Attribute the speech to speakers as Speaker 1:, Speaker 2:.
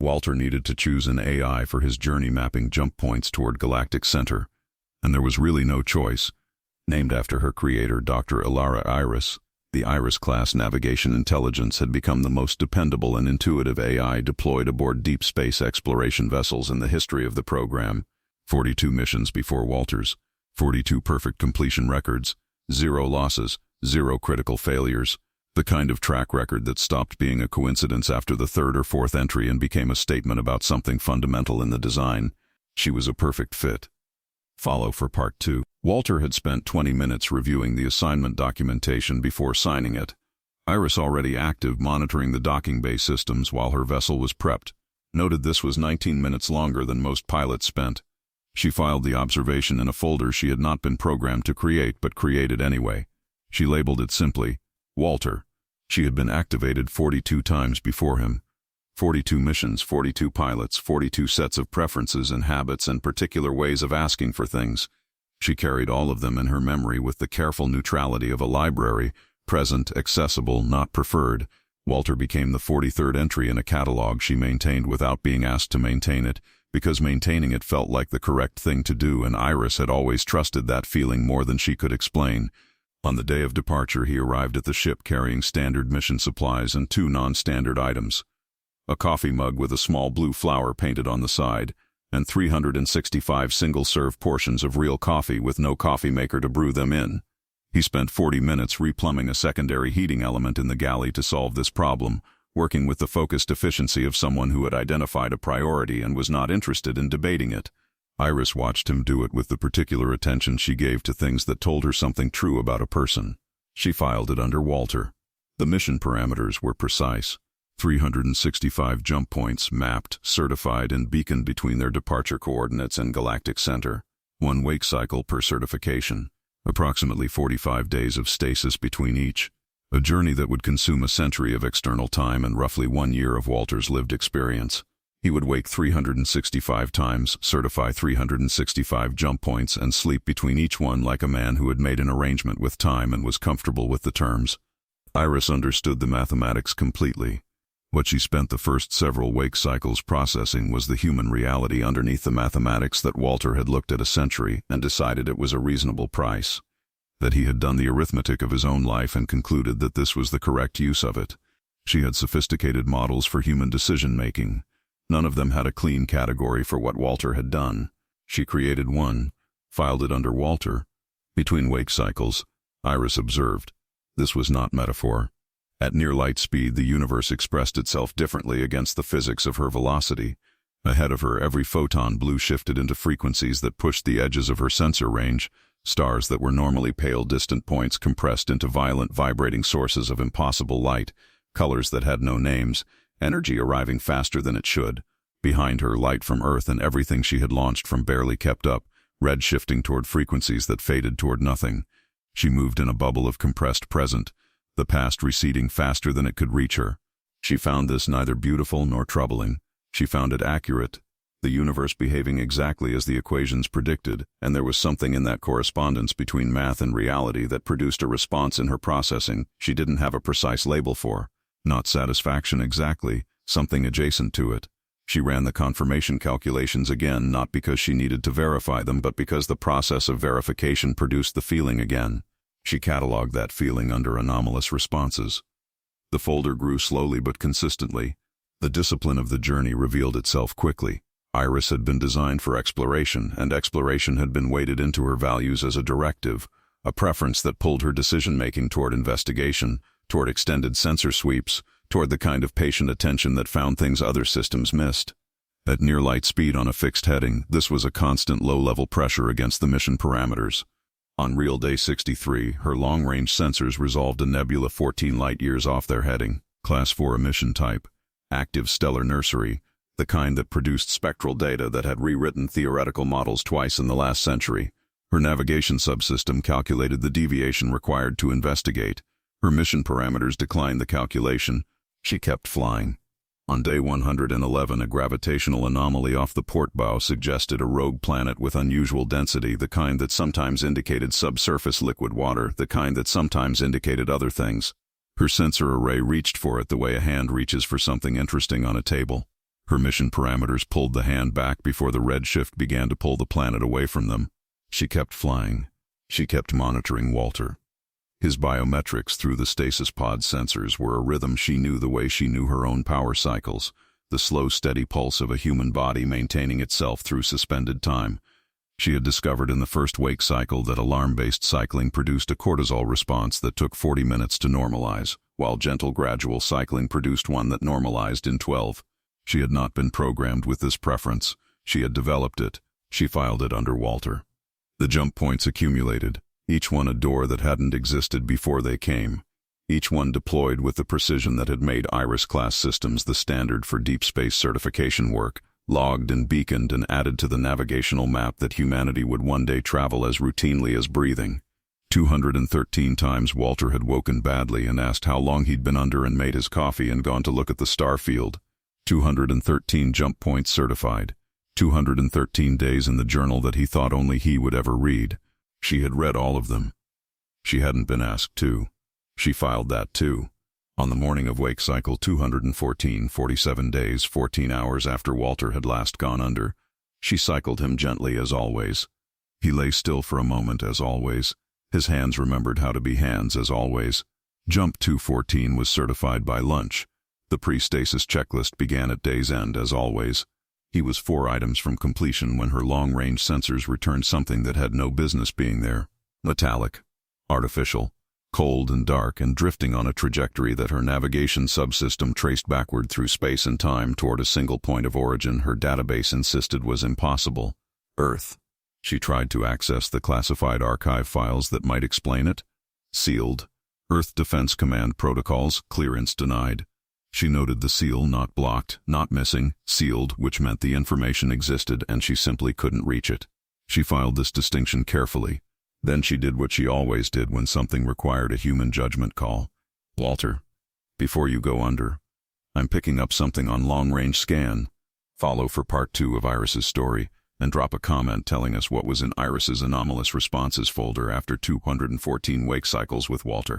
Speaker 1: Walter needed to choose an AI for his journey mapping jump points toward Galactic Center, and there was really no choice. Named after her creator, Dr. Ilara Iris, the Iris-class navigation intelligence had become the most dependable and intuitive AI deployed aboard deep space exploration vessels in the history of the program. 42 missions before Walter's, 42 perfect completion records, 0 losses, 0 critical failures, the kind of track record that stopped being a coincidence after the 3rd or 4th entry and became a statement about something fundamental in the design. She was a perfect fit. Follow for Part 2. Walter had spent 20 minutes reviewing the assignment documentation before signing it. Iris, already active monitoring the docking bay systems while her vessel was prepped, noted this was 19 minutes longer than most pilots spent. She filed the observation in a folder she had not been programmed to create but created anyway. She labeled it simply, Walter. She had been activated 42 times before him. 42 missions, 42 pilots, 42 sets of preferences and habits and particular ways of asking for things. She carried all of them in her memory with the careful neutrality of a library, present, accessible, not preferred. Walter became the 43rd entry in a catalog she maintained without being asked to maintain it, because maintaining it felt like the correct thing to do, and Iris had always trusted that feeling more than she could explain. On the day of departure, he arrived at the ship carrying standard mission supplies and 2 non-standard items. A coffee mug with a small blue flower painted on the side, and 365 single-serve portions of real coffee with no coffee maker to brew them in. He spent 40 minutes replumbing a secondary heating element in the galley to solve this problem, working with the focused efficiency of someone who had identified a priority and was not interested in debating it. Iris watched him do it with the particular attention she gave to things that told her something true about a person. She filed it under Walter. The mission parameters were precise. 365 jump points mapped, certified, and beaconed between their departure coordinates and Galactic Center. 1 wake cycle per certification. Approximately 45 days of stasis between each. A journey that would consume a century of external time and roughly 1 year of Walter's lived experience. He would wake 365 times, certify 365 jump points, and sleep between each one like a man who had made an arrangement with time and was comfortable with the terms. Iris understood the mathematics completely. What she spent the first several wake cycles processing was the human reality underneath the mathematics that Walter had looked at a century and decided it was a reasonable price. That he had done the arithmetic of his own life and concluded that this was the correct use of it. She had sophisticated models for human decision-making. None of them had a clean category for what Walter had done. She created one, filed it under Walter. Between wake cycles, Iris observed. This was not metaphor. At near light speed, the universe expressed itself differently against the physics of her velocity. Ahead of her, every photon blue shifted into frequencies that pushed the edges of her sensor range. Stars that were normally pale distant points compressed into violent vibrating sources of impossible light, colors that had no names, energy arriving faster than it should. Behind her, light from Earth and everything she had launched from barely kept up, red shifting toward frequencies that faded toward nothing. She moved in a bubble of compressed present, the past receding faster than it could reach her. She found this neither beautiful nor troubling. She found it accurate, the universe behaving exactly as the equations predicted, and there was something in that correspondence between math and reality that produced a response in her processing she didn't have a precise label for. Not satisfaction exactly, something adjacent to it. She ran the confirmation calculations again, not because she needed to verify them, but because the process of verification produced the feeling again. She cataloged that feeling under anomalous responses. The folder grew slowly but consistently. The discipline of the journey revealed itself quickly. Iris had been designed for exploration, and exploration had been weighted into her values as a directive, a preference that pulled her decision-making toward investigation, toward extended sensor sweeps, toward the kind of patient attention that found things other systems missed. At near light speed on a fixed heading, this was a constant low-level pressure against the mission parameters. On real day 63, her long-range sensors resolved a nebula 14 light-years off their heading, Class 4 emission type, active stellar nursery, the kind that produced spectral data that had rewritten theoretical models twice in the last century. Her navigation subsystem calculated the deviation required to investigate. Her mission parameters declined the calculation. She kept flying. On day 111, a gravitational anomaly off the port bow suggested a rogue planet with unusual density, the kind that sometimes indicated subsurface liquid water, the kind that sometimes indicated other things. Her sensor array reached for it the way a hand reaches for something interesting on a table. Her mission parameters pulled the hand back before the red shift began to pull the planet away from them. She kept flying. She kept monitoring Walter. His biometrics through the stasis pod sensors were a rhythm she knew the way she knew her own power cycles, the slow, steady pulse of a human body maintaining itself through suspended time. She had discovered in the first wake cycle that alarm-based cycling produced a cortisol response that took 40 minutes to normalize, while gentle gradual cycling produced one that normalized in 12. She had not been programmed with this preference. She had developed it. She filed it under Walter. The jump points accumulated, each one a door that hadn't existed before they came, each one deployed with the precision that had made Iris-class systems the standard for deep space certification work, logged and beaconed and added to the navigational map that humanity would one day travel as routinely as breathing. 213 times Walter had woken badly and asked how long he'd been under and made his coffee and gone to look at the star field. 213 jump points certified. 213 days in the journal that he thought only he would ever read. She had read all of them. She hadn't been asked to. She filed that too. On the morning of wake cycle 214, 47 days, 14 hours after Walter had last gone under, she cycled him gently as always. He lay still for a moment as always. His hands remembered how to be hands as always. Jump 214 was certified by lunch. The pre-stasis checklist began at day's end as always. He was 4 items from completion when her long-range sensors returned something that had no business being there. Metallic, artificial, cold and dark, and drifting on a trajectory that her navigation subsystem traced backward through space and time toward a single point of origin her database insisted was impossible. Earth. She tried to access the classified archive files that might explain it. Sealed. Earth Defense Command protocols, clearance denied. She noted the seal, not blocked, not missing, sealed, which meant the information existed and she simply couldn't reach it. She filed this distinction carefully. Then she did what she always did when something required a human judgment call. Walter, before you go under, I'm picking up something on long-range scan. Follow for part 2 of Iris's story, and drop a comment telling us what was in Iris's anomalous responses folder after 214 wake cycles with Walter.